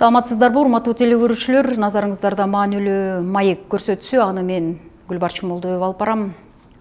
Саламатсыздарбы, урматтуу телекөрүүчүлөр, назарыңыздарда маанилүү маек көрсөтсү, аны мен Гүлбарчын Молдоева алып барам.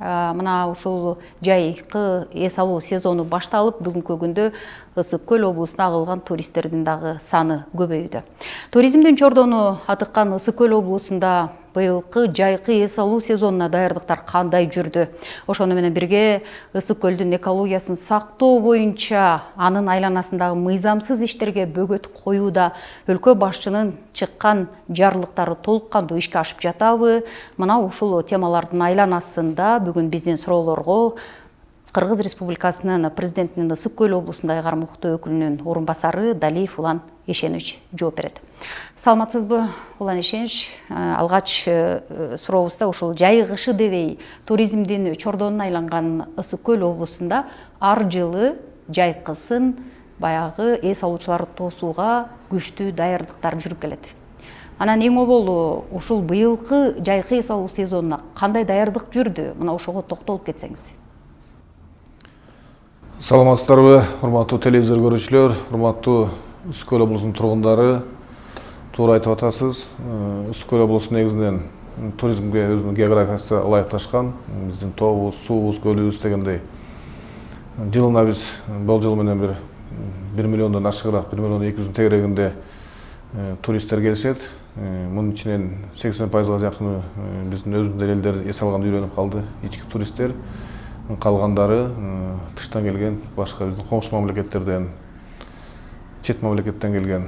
Мына ушул жайкы эс алуу сезону башталып, бүгүнкү күндө Ысык Көл облусуна агылган туристтердин дагы саны көбөйдү. Туризмдин чордону атыккан Ысык Көл облусунда быйылкы жайкы эс алуу сезонуна даярдыктар кандай жүрдү? Ошону менен бирге Ысык Көлдүн экологиясын сактоо боюнча анын айланасындагы мыйзамсыз иштерге бөгөт коюуда өлкө башчынын чыккан жарлыктары толук кандуу ишке ашып жатабы? Мына ушул темалардын айланасында бүгүн биздин суроолорго Кыргыз Республикасынын президентинин Ысык Көл облусундагы кармалыктуу өкүлүнүн орун басары Далиев Улан Эшенович жооп берет. Саламатсызбы, Улан Эшенович? Алгач сурообузда ушул жай кышы дебей туризмдин чордонуна айланган Ысык Көл облусунда ар жылы жайкысын баягы эс алуучуларды тосууга күчтүү даярдыктар жүрүп келет. Анан эң оболу ушул быйылкы жайкы эс алуу сезонуна кандай даярдык жүрдү? Мына ошого токтолуп кетсеңиз. Саламатсыздарбы, урматтуу телевизор көрүүчүлөр, урматтуу Ысык Көл облусунун тургундары. Туура айтып атасыз. Ысык Көл облусу негизинен туризмге өзүнүн географиясы ылайыкташкан. Биздин тообуз, суубуз, көлүбүз дегендей. Жылына биз болжол менен 1 миллиондон ашыгыраак, 1 миллион 200 тегерегинде туристтер келишет. Мунун ичинен 80%га жакыны биздин өзүбүздүн элдер эс алганды үйрөнүп калды, ички туристтер. Калгандары тыштан келген, башка биздин коңшу мамлекеттерден, чет мамлекеттен келген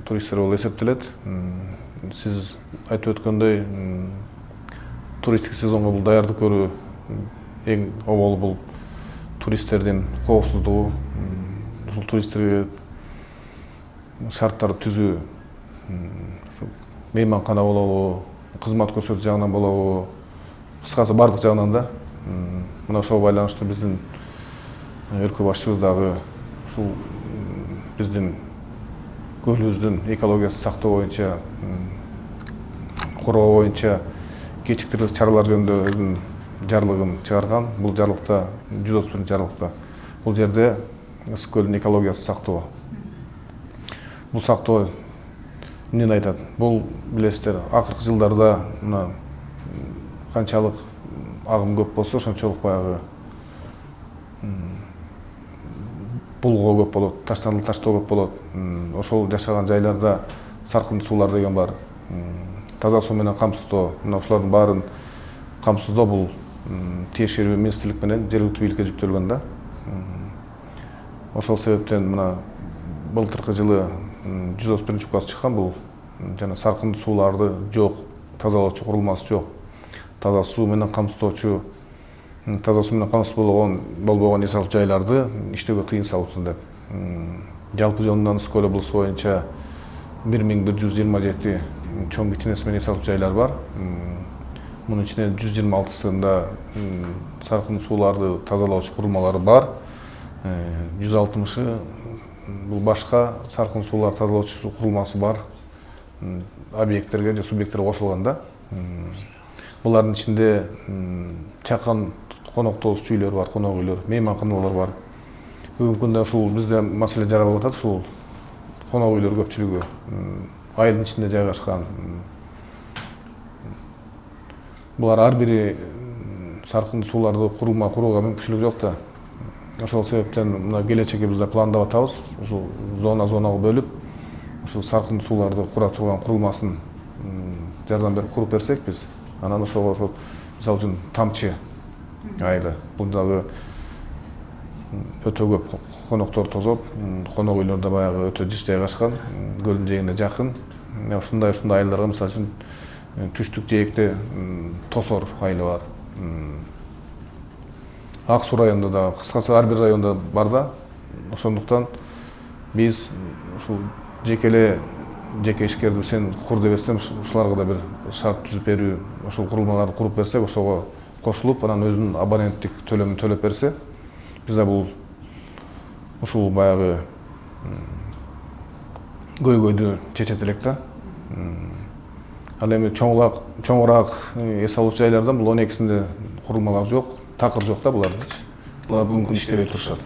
туристтер болуп эсептелет. Сиз айтып өткөндөй, туристтик сезонго бул даярдык көрүү эң оболу бул туристтердин коопсуздугу, ушул туристтерге шарттарды түзүү, мейманкана болобу, кызмат көрсөтүү жагынан болобу, кыскасы бардык жагынан да. Мына ошого байланыштуу биздин өлкө башчыбыз дагы ушул биздин көлүбүздүн экологиясын сактоо боюнча, коргоо боюнча кечиктирилген чаралар жөнүндө өзүнүн жарлыгын чыгарган. Бул жарлыкта 131 жарлыкта бул жерде Ысык Көлдүн экологиясын сактоо. Бул сактоо эмнени айтат? Бул билесиздер, акыркы жылдарда мына канчалык агым көп болсо, ошончолук баягы булгоо көп болот, таштоо көп болот. Ошол жашаган жайларда саркын суулар деген бар. Таза суу менен камсыздоо, мына ушулардын баарын камсыздоо бул тиешелүү министрлик менен жергиликтүү бийликке жүктөлгөн да. Ошол себептен мына былтыркы жылы 131 указ чыккан, бул жана саркын сууларды жок, тазалоочу курулмасы жок. Таза суу менен камсыздоочу, таза суу менен камсыз болбогон эс алуу жайларды иштөөгө тыйым салыпсың деп. Жалпы жөнүнөн Ысык Көл облусу боюнча 1127 чоң кичинеси менен эс алуу жайлар бар. Мунун ичинен 126-сында саркын сууларды тазалоочу курулмалары бар. 160-ы бул башка саркын суулар тазалоочу курулмасы бар объекттерге же субъекттерге кошулган да. Булардын ичинде чакан коноктоочу үйлөр бар, конок үйлөр, мейманканалар бар. Бүгүнкү күндө ушул бизде маселе жаралып атат, ушул конок үйлөр көпчүлүгү айылдын ичинде жайгашкан. Булар ар бири саркын сууларды курууга мүмкүнчүлүгү жок да. Ошол себептен мына келечекке бизде пландап атабыз. Ушул зонага бөлүп, ушул саркын сууларды кура турган курулмасын жардам берип куруп берсек биз, анан ошого мисалы үчүн тамчы айылы, бул дагы өтө көп коноктор тозоп, конок үйлөрдө баягы өтө жыш жайгашкан, көлдүн жээгине жакын. Ушундай айылдарга мисалы үчүн түштүк жээкте Тосор айылы бар. Ак Суу районунда да, кыскасы ар бир районда бар да. Ошондуктан биз ушул жеке ишкерди сен кур дебестен ушуларга да бир шарт түзүп берүү, ошол курулмаларды куруп берсек, ошого кошулуп, анан өзүнүн абоненттик төлөмүн төлөп берсе, бизде бул ушул баягы көйгөйдү чечет элек да. Ал эми чоңураак эс алуучу жайлардан бул 12-синде курулмалар жок, такыр жок да булардын. Булар бүгүнкү иштебей турушат.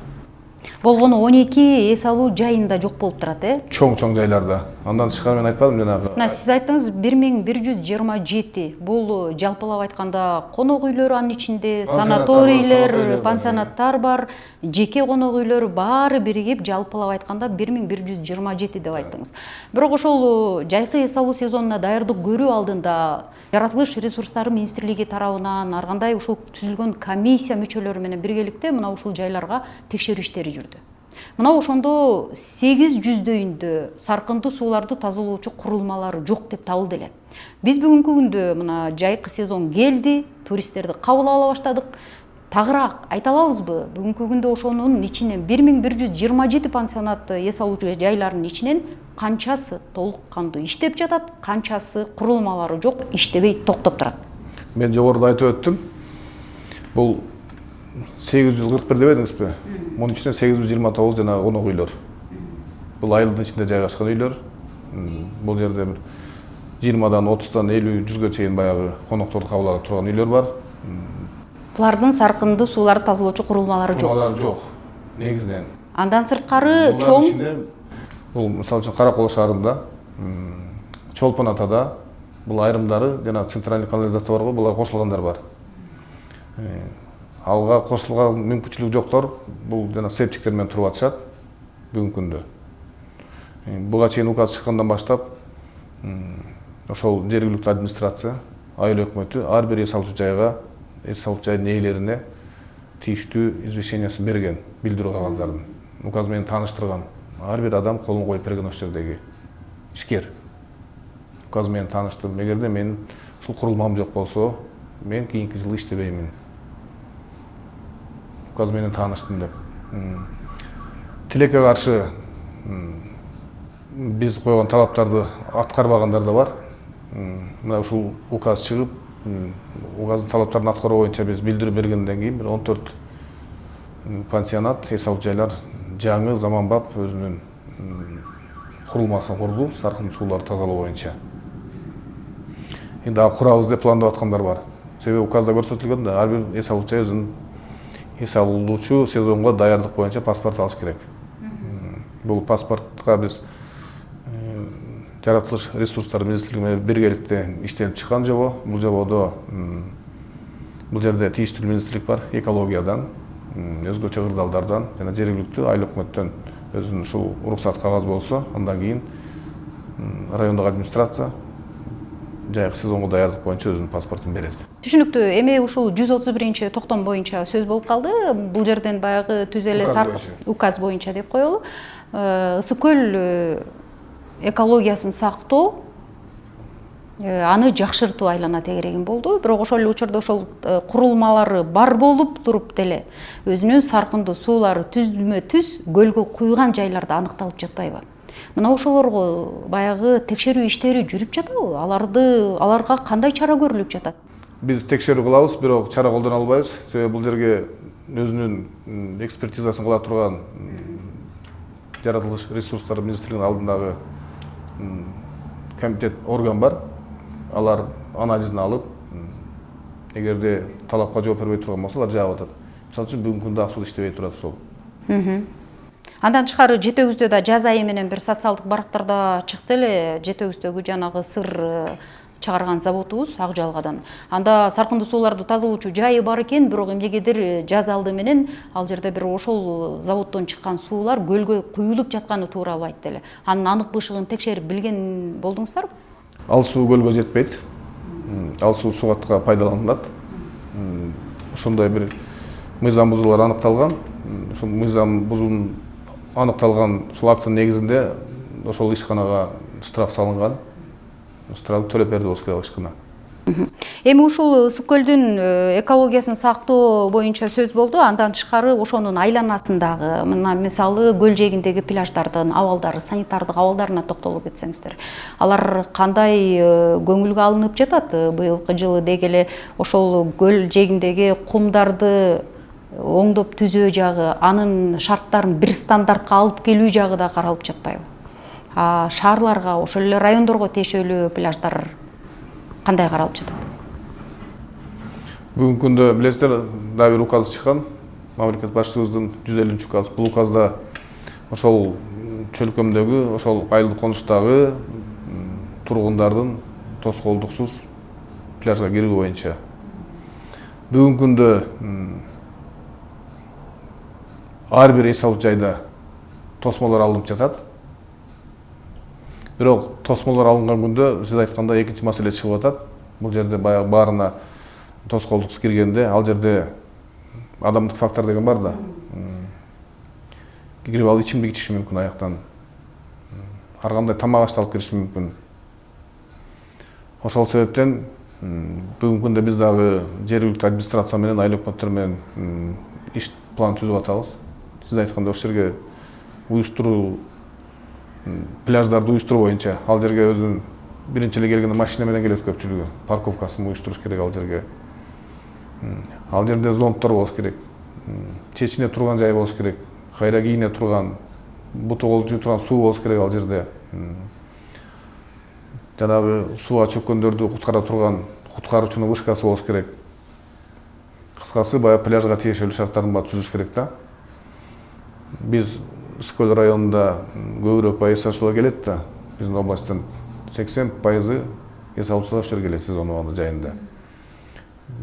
Болгону 12 эс алуу жайында жок болуп турат, Чоң жайларда. Андан тышкары мен айтпадым жанагы. Мына сиз айттыңыз 1127. Бул жалпылап айтканда конок үйлөр анын ичинде, санаторийлер, пансионаттар бар, жеке конок үйлөр баары биригип жалпылап айтканда 1127 деп айттыңыз. Бирок ошол жайкы эс алуу сезонуна даярдык көрүү алдында Жаратылыш ресурстары министрлиги тарабынан ар кандай ушул түзүлгөн комиссия мүчөлөрү менен биргеликте мына ушул жайларга текшерүү иштери жүрдү. Мына ошондо 800-дөйүндө саркынды сууларды тазалоочу курулмалары жок деп табылды эле. Биз бүгүнкү күндө мына жайкы сезон келди, туристтерди кабыл ала баштадык. Тагыраак айта алабызбы? Бүгүнкү күндө ошонун ичинен 1127 пансионат эс алуучу жайларынын ичинен канчасы толук кандуу иштеп жатат, канчасы курулмалары жок, иштебей токтоп турат. Мен жогоруда айтып өттүм. Бул 841 деп едиңизби? Мунун ичинде 829 жана конок үйлөр. Бул айылдын ичинде жайгашкан үйлөр. Бул жерде бир 20дан 30дан 50 100га чейин баягы конокторду кабыл ала турган үйлөр бар. Булардын саркынды сууларды тазалоочу курулмалары жок. Курулмалары жок. Негизинен. Андан сырткары чоң бул мисалы үчүн Каракол шаарында, Чолпон атада бул айрымдары жана центральный канализация бар го, булар кошулгандар бар. Алга кошулган мүмкүнчүлүк жоктор бул жана септиктер менен туруп атышат бүгүнкү күндө. Буга чейин указ чыккандан баштап ошол жергиликтүү администрация, айыл өкмөтү ар бир эс алуучу жайга, эс алуучу жайдын ээлерине тийиштүү извещениясын берген, билдирүү кагаздарын. Указ менен тааныштырган. Ар бир адам колун коюп берген ошол жердеги ишкер. Указ менен тааныштым. Эгерде мен ушул курулмам жок болсо, мен кийинки жылы иштебеймин. Указ менен тааныштым деп. Тилекке каршы биз койгон талаптарды аткарбагандар да бар. Мына ушул указ чыгып, указдын талаптарын аткаруу боюнча биз билдирүү бергенден кийин бир 14 пансионат, эс алуучу жайлар жаңы заманбап өзүнүн курулмасын курду, саркынды сууларды тазалоо боюнча. Эми дагы курабыз деп пландап аткандар бар. Себеби указда көрсөтүлгөн да ар бир эс алуучу жай өзүнүн эс алуучу сезонго даярдык боюнча паспорт алыш керек. Бул паспортко биз Жаратылыш ресурстары министрлиги менен биргеликте иштелип чыккан жобо. Бул жободо бул жерде тийиштүү министрлик бар, экологиядан, өзгөчө ырдалдардан жана жергиликтүү айыл өкмөттөн өзүнүн ушул уруксат кагазы болсо, андан кийин райондук администрация жайкы сезонго даярдык боюнча өзүнүн паспортун берет. Түшүнүктүү. Эми ушул 131 токтом боюнча сөз болуп калды. Бул жерден баягы түз эле указ боюнча деп коелу. Ысык көл экологиясын сактоо аны жакшыртуу айлана тегерегин болду. Бирок ошол эле учурда ошол курулмалары бар болуп туруп деле өзүнүн саркынды суулары түзмө-түз көлгө куйган жайларда аныкталып жатпайбы? Мына ошолорго баягы текшерүү иштери жүрүп жатабы? Аларга кандай чара көрүлүп жатат? Биз текшерүү кылабыз, бирок чара колдоно албайбыз. Себеби бул жерге өзүнүн экспертизасын кыла турган Жаратылыш ресурстары министрлигинин алдындагы комитет орган бар. Алар анализин алып, эгерде талапка жооп бербей турган болсо, алар жаап атат. Мисалы үчүн бүгүнкү күндө ак суу иштебей турат ошол. Андан тышкары Жети-Өгүздө да жаз айы менен бир социалдык барактарда чыкты эле. Жети-Өгүздөгү жанагы сыр чыгарган заводубуз Акжалгадан. Анда саркынды сууларды тазалоочу жайы бар экен, бирок эмнегедир жаз алды менен ал жерде бир ошол заводдон чыккан суулар көлгө куюлуп жатканы тууралуу айтты эле. Анын анык бышыгын текшерип билген болдуңуздарбы? Ал суу көлгө жетпейт. Ал суу сугатка пайдаланылат. Ошондой бир мыйзам бузуулар аныкталган. Ошол мыйзам бузуунун аныкталган ушул актын негизинде ошол ишканага штраф салынган. Штраф төлөп берди болуш керек ишкана. Эми ушул ысык көлдүн экологиясын сактоо боюнча сөз болду. Андан тышкары ошонун айланасындагы, мына мисалы көл жээгиндеги пляждардын абалдары, санитардык абалдарына токтолуп кетсеңиздер. Алар кандай көңүлгө алынып жатат? Быйылкы жылы деги эле ошол көл жээгиндеги кумдарды оңдоп түзөө жагы, анын шарттарын бир стандартка алып келүү жагы да каралып жатпайбы? Шаарларга, ошол эле райондорго тиешелүү пляждар кандай каралып жатат? Бүгүнкү күндө билесиздер, дагы бир указ чыккан. Мамлекет башчыбыздын 150 указ. Бул указда ошол чөлкөмдөгү ошол айылдык конуштагы тургундардын тоскоолдуксуз пляжга кирүү боюнча бүгүнкү күндө ар бир эс алуу жайда тосмолор алынып жатат. Бирок тосмолор алынган күндө сиз айткандай экинчи маселе чыгып атат. Бул жерде баягы баарына тоскоолдуксуз киргенде ал жерде адамдык фактор деген бар да. Кирип алып ичимдик ичиши мүмкүн аяктан. Ар кандай тамак ашты алып кириши мүмкүн. Ошол себептен бүгүнкү күндө биз дагы жергиликтүү администрация менен айыл өкмөттөр менен иш план түзүп атабыз. Сиз айткандай ошол жерге уюштуруу, пляждарды уюштуруу боюнча ал жерге өзүнүн биринчи эле келгенде машина менен келет көпчүлүгү. Парковкасын уюштуруш керек ал жерге. Ал жерде зонттор болуш керек. Чечине турган жай болуш керек. Кайра кийине турган, буту кол жуу турган суу болуш керек ал жерде. Жанагы сууга чөккөндөрдү куткара турган куткаруучунун вышкасы болуш керек. Кыскасы баягы пляжга тиешелүү шарттарын баары түзүш керек да. Биз Үскөл районунда көбүрөөк баягы эс алуучулар келет да. Биздин областтын 80% эс алуучулар ошол жерге келет сезон убагында жайында.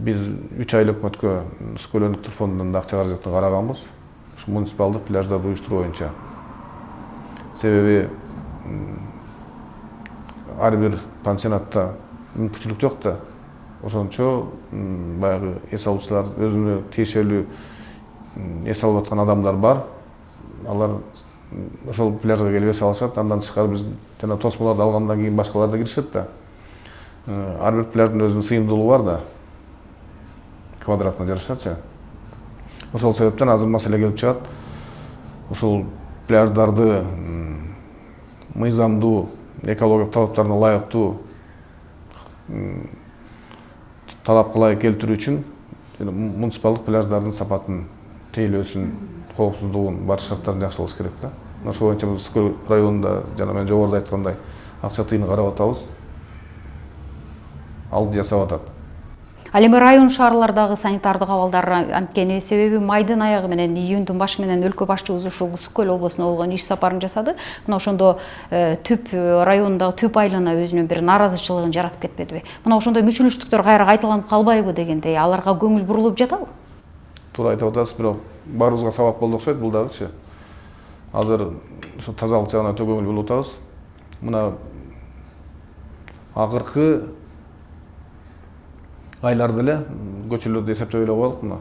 Биз 3 айыл өкмөткө Үскөл өнүктүрүү фондунан акча каражатын караганбыз. Ушу муниципалдык пляждарды уюштуруу боюнча. Себеби ар бир пансионатта мүмкүнчүлүк жок да. Ошончо баягы эс алуучулар өзүнө тиешелүү эс алып аткан адамдар бар. Алар ошол пляжга келип эс алышат. Андан тышкары биз жана тосмолорду алгандан кийин башкалар да киришет да. Ар бир пляждын өзүнүн сыйымдуулугу бар да. Квадратына жарашачы. Ошол себептен азыр маселе келип чыгат. Ушул пляждарды мыйзамдуу, экологиялык талаптарына ылайыктуу талап кылай келтирүү үчүн муниципалдык пляждардын сапатын, тейлөөсүн, коопсуздугун, бар шарттарын жакшылаш керек да. Ошол боюнча биз Үскөл районунда жана мен жогоруда айткандай акча тыйын карап атабыз. Алып жасап атат. Ал эми район шаарлардагы санитардык абалдар анткени себеби майдын аягы менен июндун башы менен өлкө башчыбыз ушул Үскөл облусуна болгон иш сапарын жасады. Мына ошондо түп райондагы түп айылына өзүнүн бир нааразычылыгын жаратып кетпедиби? Мына ошондой мүчүлүштүктөр кайра кайталанып калбайбы дегендей аларга көңүл бурулуп жатабы? Туура айтып атасыз, бирок баарыбызга сабак болду окшойт бул дагычы. Азыр ушу тазалык жагына өтө көңүл буруп атабыз. Мына акыркы айларда эле көчөлөрдү эсептеп эле коелук мына.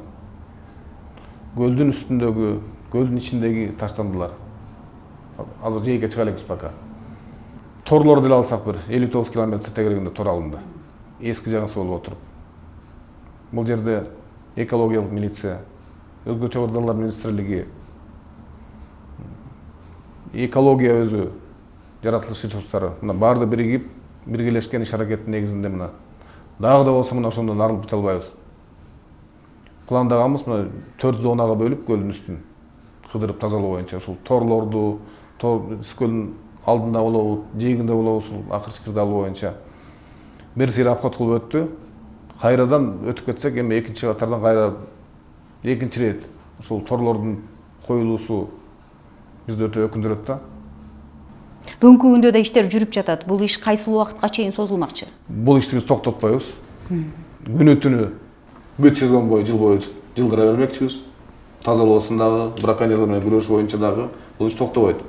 Көлдүн үстүндөгү, көлдүн ичиндеги таштандылар. Азыр жээкке чыга элекпиз пока. Торлорду эле алсак бир 59 километр тегерегинде тор алынды. Эски жаңысы болуп отуруп. Бул жерде экологиялык милиция, өзгөчө Чогордалар министрлиги, экология өзү, жаратылыш ресурстары мына баары да биригип, биргелешкен иш аракеттин негизинде мына дагы да болсо мына ошондон арылып кете албайбыз. Пландаганбыз мына 4 зонага бөлүп көлдүн үстүн кыдырып тазалоо боюнча ушул торлорду, Үскөлдүн алдында болобу, жээгинде болобу ушул акыр чыкырды алуу боюнча бир сыйыр обход кылып өттү. Кайрадан өтүп кетсек, эми экинчи катардан кайра экинчи рет ушул торлордун коюлуусу бизди өтө өкүндүрөт да. Бүгүнкү күндө да иштер жүрүп жатат. Бул иш кайсыл убакытка чейин созулмакчы? Бул ишти биз токтотпойбуз. Күнү түнү бүт сезон бою, жыл бою жылдыра бермекчибиз. Тазалоосундагы, браконьерлер менен күрөшүү боюнча дагы бул иш токтобойт.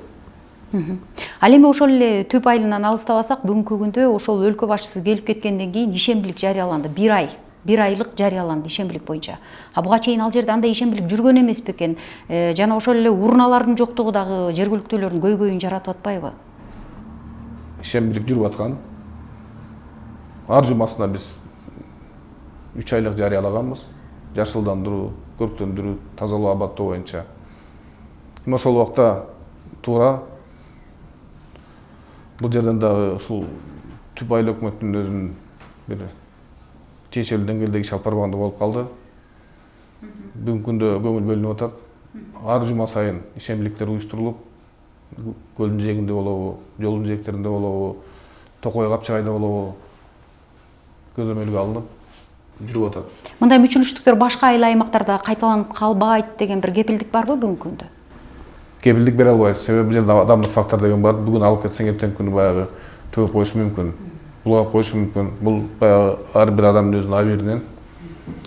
Ал эми ошол эле түп айылынан алыстабасак, бүгүнкү күндө ошол өлкө башчысы келип кеткенден кийин ишембилик жарыяланды. Бир айлык жарыяланды ишембилик боюнча. Буга чейин ал жерде андай ишембилик жүргөн эмес бекен? Жана ошол эле урналардын жоктугу дагы жергиликтүүлөрдүн көйгөйүн жаратып атпайбы? Ишембилик жүрүп аткан. Ар жумасына биз 3 айлык жарыялаганбыз. Жашылдандыруу, көрктөндүрүү, тазалоо, абаттоо боюнча. Эми ошол убакта туура бул жерден дагы ушул түп айыл өкмөттүн өзүнүн бир тиешелүү деңгээлдеги иш алып барбаганда болуп калды. Бүгүнкү күндө көңүл бөлүнүп атат. Ар жума сайын ишембиликтер уюштурулуп, көлдүн жээгинде болобу, жолдун жээктеринде болобу, Токой Капчагайда болобу көзөмөлгө алынып жүрүп атат. Мындай мүчүлүштүктөр башка айыл аймактарда кайталанып калбайт деген бир кепилдик барбы бүгүнкү күндө? кепилдик бере албайт. Себеби бул жерде адамдык фактор деген бар. Бүгүн алып кетсең эртеңки күнү баягы төгүп коюшу мүмкүн. Булгап коюшу мүмкүн. Бул баягы ар бир адамдын өзүнүн абийиринен,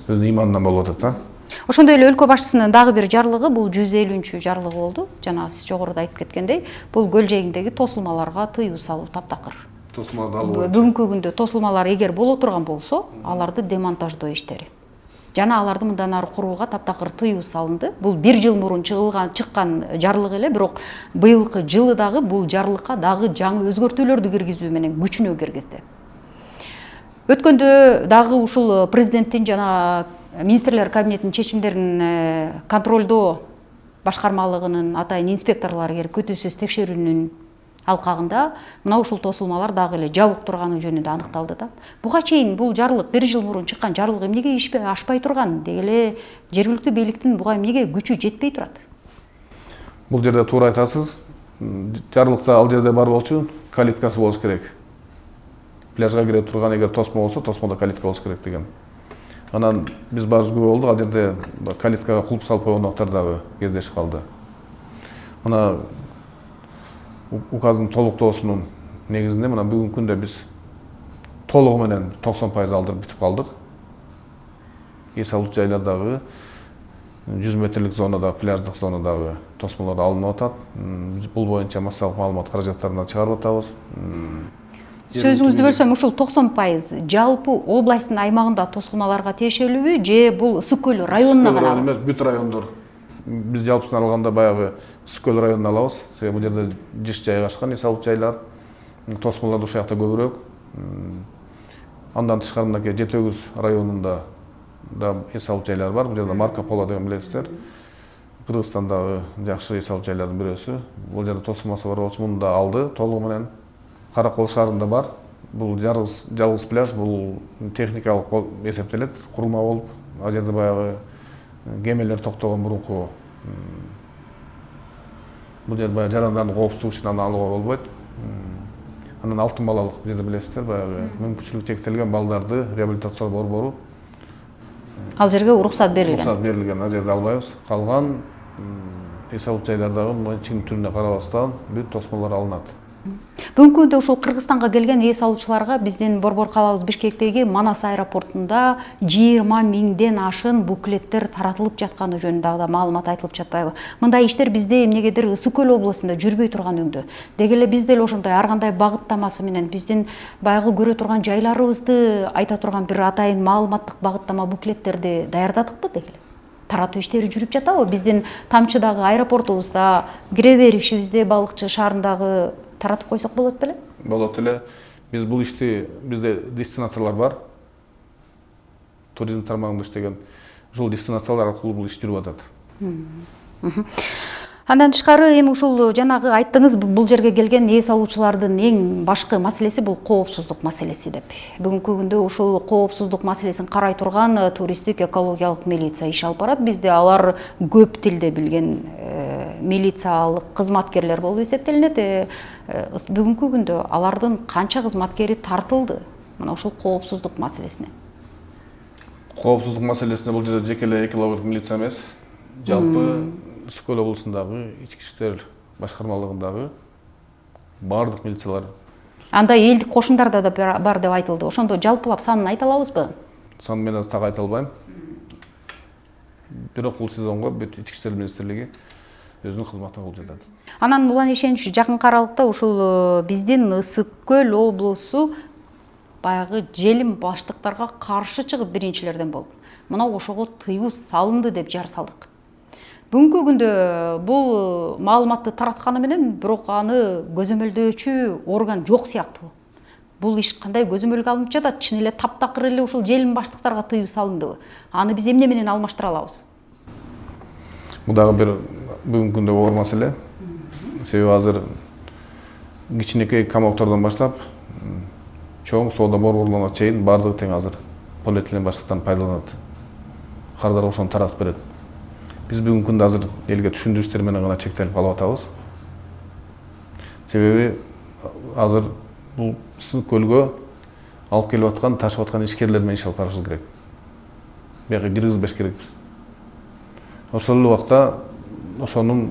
өзүнүн иманынан болуп атат да. Ошондой эле өлкө башчысынын дагы бир жарлыгы, бул 150-чү жарлыгы болду. Жана сиз жогоруда айтып кеткендей, бул көл жээгиндеги тосулмаларга тыюу салуу таптакыр. Тосулмаларды алуу. Бүгүнкү күндө тосулмалар эгер боло турган болсо, аларды демонтаждоо иштери жана аларды мындан ары курууга таптакыр тыюу салынды. Бул 1 жыл мурун чыккан жарлык эле, бирок быйылкы жылы дагы бул жарлыкка дагы жаңы өзгөртүүлөрдү киргизүү менен күчүнө киргизди. Өткөндө дагы ушул президенттин жана министрлер кабинетинин чечимдерин контролдоо башкармалыгынын атайын инспекторлору келип күтүүсүз текшерүүнүн алкагында мына ушул тосулмалар дагы эле жабык турганы жөнүндө аныкталды да. Буга чейин бул жарлык 1 жыл мурун чыккан жарлык эмнеге ашпай турган? Деги эле жергиликтүү бийликтин буга эмнеге күчү жетпей турат? Бул жерде туура айтасыз. Жарлыкта ал жерде бар болчу калиткасы болуш керек. Пляжга кире турган эгер тосмо болсо, тосмодо калитка болуш керек деген. Анан биз барыбыз күбө болдук, ал жерде калиткага кулп салып койгондор дагы кездешип калды. Мына указдын толуктоосунун негизинде мына бүгүнкү күндө биз толугу менен 90% алдырып бүтүп калдык. Эс алуу жайлардагы 100 метрлик зонадагы, пляждык зонадагы тосмолор алынып атат. Бул боюнча массалык маалымат каражаттарына чыгарып атабыз. Сөзүңүздү бөлсөм, ушул 90% жалпы областтын аймагында тосулмаларга тиешелүүбү же бул Ысык көл районуна гана? Эмес, бүт райондор. Биз жалпысын алганда баягы Ысык көл районун алабыз. Себеби бул жерде жыш жайгашкан эс алуу жайлар. Тосмолор ушул жакта көбүрөөк. Андан тышкары мынакей Жети Өгүз районунда да эс алуу жайлар бар. Бул жерде Марко Поло деген билесиздер. Кыргызстандагы жакшы эс алуу жайлардын бирөөсү. Бул жерде тосулмасы бар болчу, муну да алды толугу менен. Каракол шаарында бар. Бул жалгыз пляж, бул техникалык эсептелет, курулма болуп. Ал жерде баягы кемелер токтогон мурунку. Бул жерде баягы жарандардын коопсуздугу үчүн аны алууга болбойт. Анан алтын балалык бул жерде билесиздер, баягы мүмкүнчүлүгү чектелген балдарды реабилитация борбору. Ал жерге уруксат берилген. Уруксат берилген, ал жерде албайбыз. Калган эс алуу жайлардагы мынчын түрүнө карабастан бүт тосмолор алынат. Бүгүнкү күндө ушул Кыргызстанга келген эс алуучуларга биздин борбор калабыз Бишкектеги Манас аэропортунда 20 миңден ашын буклеттер таратылып жатканы жөнүндө да маалымат айтылып жатпайбы? Мындай иштер бизде эмнегедир Ысык көл областында жүрбөй турган өңдө. Деги эле биз деле ошондой ар кандай багыттамасы менен биздин баягы көрө турган жайларыбызды айта турган бир атайын маалыматтык багыттама буклеттерди даярдадыкпы деги эле? Таратуу иштери жүрүп жатабы? Биздин Тамчыдагы аэропортубузда, кире беришибизде Балыкчы шаарындагы таратып койсок болот беле? Болот эле. Биз бул ишти, бизде дестинациялар бар. Туризм тармагында иштеген ушул дестинациялар аркылуу бул иш жүрүп атат. Андан тышкары эми ушул жанагы айттыңыз, бул жерге келген эс алуучулардын эң башкы маселеси бул коопсуздук маселеси деп. Бүгүнкү күндө ушул коопсуздук маселесин карай турган туристтик экологиялык милиция иш алып барат. Бизде алар көп тилде билген милициялык кызматкерлер болуп эсептелинет. Бүгүнкү күндө алардын канча кызматкери тартылды мына ушул коопсуздук маселесине? Коопсуздук маселесине бул жерде жеке эле экологиялык милиция эмес, жалпы Ысык көл облусундагы ички иштер башкармалыгындагы бардык милициялар. Анда элдик кошундарда да бар деп айтылды. Ошондо жалпылап санын айта алабызбы? Санын мен азыр так айта албайм. Бирок бул сезонго бүт ички иштер министрлиги өзүнүн кызматын кылып жатат. Анан Улан Ишенович, жакынкы аралыкта ушул биздин Ысык көл облусу баягы желим баштыктарга каршы чыгып биринчилерден болуп, мына ошого тыюу салынды деп жар салдык. Бүгүнкү күндө бул маалыматты таратканы менен бирок аны көзөмөлдөөчү орган жок сыяктуу. Бул иш кандай көзөмөлгө алынып жатат? Чын эле таптакыр эле ушул желим баштыктарга тыюу салындыбы? Аны биз эмне менен алмаштыра алабыз? Бул дагы бир бүгүнкү күндө оор маселе. Себеби азыр кичинекей камоктордон баштап чоң соода борборлоруна чейин бардыгы тең азыр полиэтилен баштыктан пайдаланат. Кардар ошону таратып берет. Биз бүгүнкү күндө азыр элге түшүндүрүштөр менен гана чектелип калып атабыз. Себеби азыр бул Ысык көлгө алып келип аткан, ташып аткан ишкерлер менен иш алып барышыбыз керек. Бияка киргизбеш керекпиз. Ошол эле убакта ошонун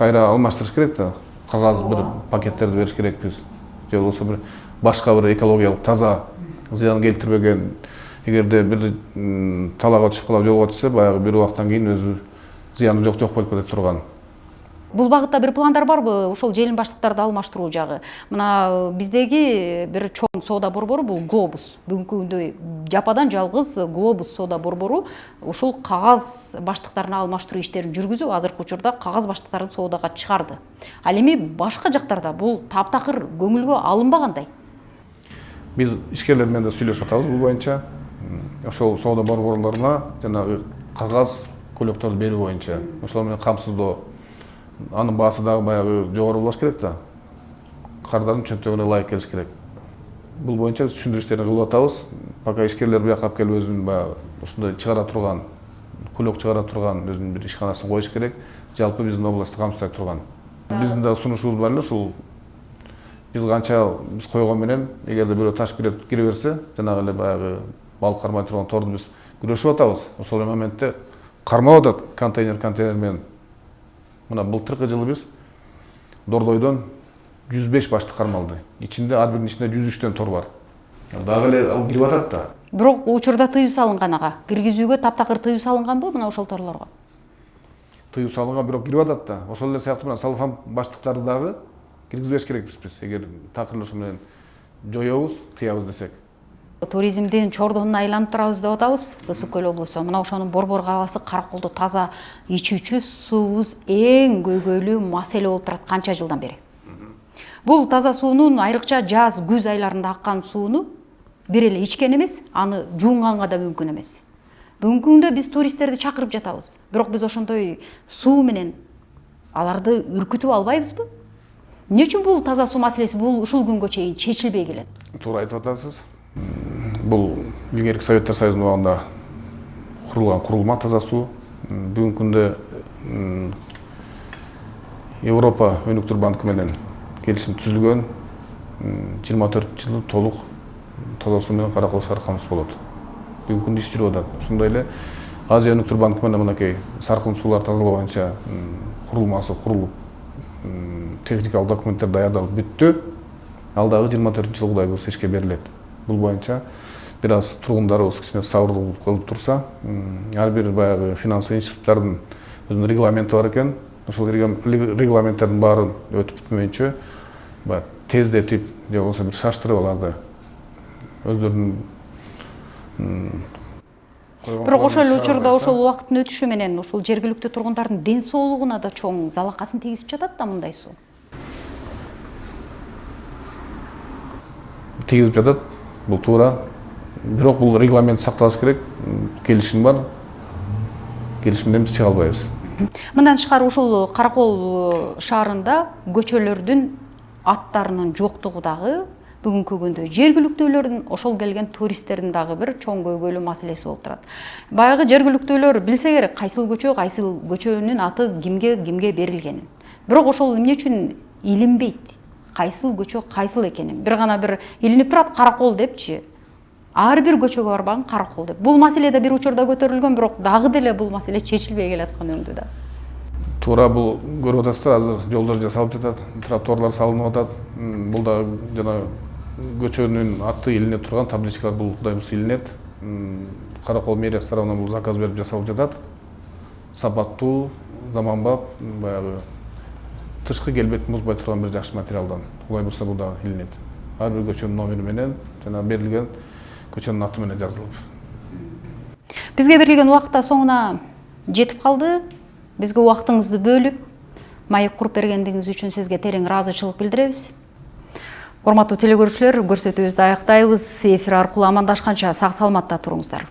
кайра алмаштырыш керек да. Кагаз бир пакеттерди бериш керекпиз. Же болбосо бир башка бир экологиялык таза зыян келтирбеген, эгерде бир талаага түшүп калып жолго түшсө, баягы бир убакыттан кийин өзү зыяны жок болуп кете турган. Бул багытта бир пландар барбы? Ошол желим баштыктарды алмаштыруу жагы. Мына биздеги бир чоң соода борбору бул Глобус. Бүгүнкү күндө жападан жалгыз Глобус соода борбору ушул кагаз баштыктарын алмаштыруу иштерин жүргүзүп, азыркы учурда кагаз баштыктарын соодага чыгарды. Ал эми башка жактарда бул таптакыр көңүлгө алынбагандай. Биз ишкерлер менен да сүйлөшүп атабыз бул боюнча. Ошол соода борборлоруна жанагы кагаз көлөктөрдү берүү боюнча ошолор менен камсыздоо. Анын баасы дагы баягы жогору болуш керек да. Кардардын чөнтөгүнө ылайык келиш керек. Бул боюнча биз түшүндүрүү иштерин кылып атабыз. Пока ишкерлер бияка алып келип өзүнүн баягы ушундай чыгара турган, көлөк чыгара турган өзүнүн бир ишканасын коюш керек. Жалпы биздин областты камсыздай турган. Биздин да сунушубуз бар эле ушул. Биз канча биз койгон менен, эгерде бирөө таш кире берсе, жанагы эле баягы балык кармай турган торду биз күрөшүп атабыз. Ошол моментте кармап атат контейнер менен. Мына былтыркы жылы биз Дордойдон 105 баштык кармалды. Ичинде ар биринин ичинде 103төн тор бар. Дагы эле ал кирип атат да. Бирок учурда тыюу салынган ага. Киргизүүгө таптакыр тыюу салынганбы мына ошол торлорго? Тыюу салынган, бирок кирип атат да. Ошол эле сыяктуу менен салфан баштыктарды дагы киргизбеш керекпиз биз. Эгер такыр ошо менен жоёбуз, тыябыз десек. Туризмдин чордонуна айланып турабыз деп атабыз. Ысык көл облусу. Мына ошонун Борбор калаасы Караколдо таза ичүүчү суубуз эң көйгөйлүү маселе болуп турат канча жылдан бери. Бул таза суунун айрыкча жаз, күз айларында аккан сууну бир эле ичкен эмес, аны жуунганга да мүмкүн эмес. Бүгүнкү күндө биз туристтерди чакырып жатабыз. Бирок биз ошондой суу менен аларды үркүтүп албайбызбы? Эмне үчүн бул таза суу маселеси бул ушул күнгө чейин чечилбей келет? Туура айтып атасыз. Бул илгерки Советтер Союзунун убагында курулган курулма таза суу. Бүгүнкү күндө Европа өнүктүр банкы менен келишим түзүлгөн. 24 жыл толук таза суу менен Каракол шаар камсыз болот. Бүгүнкү күндө иш жүрүп атат. Ошондой эле Азия өнүктүр банкы менен мынакей саркын суулар тазалоо боюнча курулмасы курулуп, техникалык документтер даярдалып бүттү. Ал дагы 24 жыл Кудай буйрса ишке берилет. Бул боюнча бир аз тургундарыбыз кичине сабырдуу кылып турса, ар бир баягы финансовый институттардын өзүнүн регламенти бар экен. Ошол регламенттердин баарын өтүп бүтмөйүнчө баягы тездетип, же болбосо бир шаштырып аларды өздөрүнүн Бирок ошол эле учурда ошол убакыттын өтүшү менен ушул жергиликтүү тургундардын ден соолугуна да чоң залакасын тийгизип жатат да мындай суу. Тийгизип жатат, бул туура. Бирок бул регламент сакталыш керек. Келишим бар. Келишимден биз чыга албайбыз. Мындан тышкары ушул Каракол шаарында көчөлөрдүн аттарынын жоктугу дагы бүгүнкү күндө жергиликтүүлөрдүн, ошол келген туристтердин дагы бир чоң көйгөйлүү маселеси болуп турат. Баягы жергиликтүүлөр билсе керек кайсыл көчөнүн аты кимге берилгенин. Бирок ошол эмне үчүн илинбейт? Кайсыл көчө кайсыл экенин. Бир гана бир илинип турат Каракол депчи. Ар бир көчөгө барбаган Каракол деп. Бул маселе да бир учурда көтөрүлгөн, бирок дагы деле бул маселе чечилбей келаткан өңдү да. Туура, бул көрүп атасыздар, азыр жолдор жасалып жатат, тротуарлар салынып атат. Бул да жана көчөнүн аты илине турган табличкалар бул Кудай буйрса илинет. Каракол мэриясы тарабынан бул заказ берип жасалып жатат. Сапаттуу, заманбап, баягы тышкы келбетин бузбай турган бир жакшы материалдан Кудай буйрса бул да илинет. Ар бир көчөнүн номери менен жана берилген көчөнүн аты менен жазылып. Бизге берилген убакыт да соңуна жетип калды. Бизге убактыңызды бөлүп, маек куруп бергендигиңиз үчүн сизге терең ыраазычылык билдиребиз. Урматтуу телекөрүүчүлөр, көрсөтүүбүздү аяктайбыз. Эфир аркылуу амандашканча сак саламатта туруңуздар.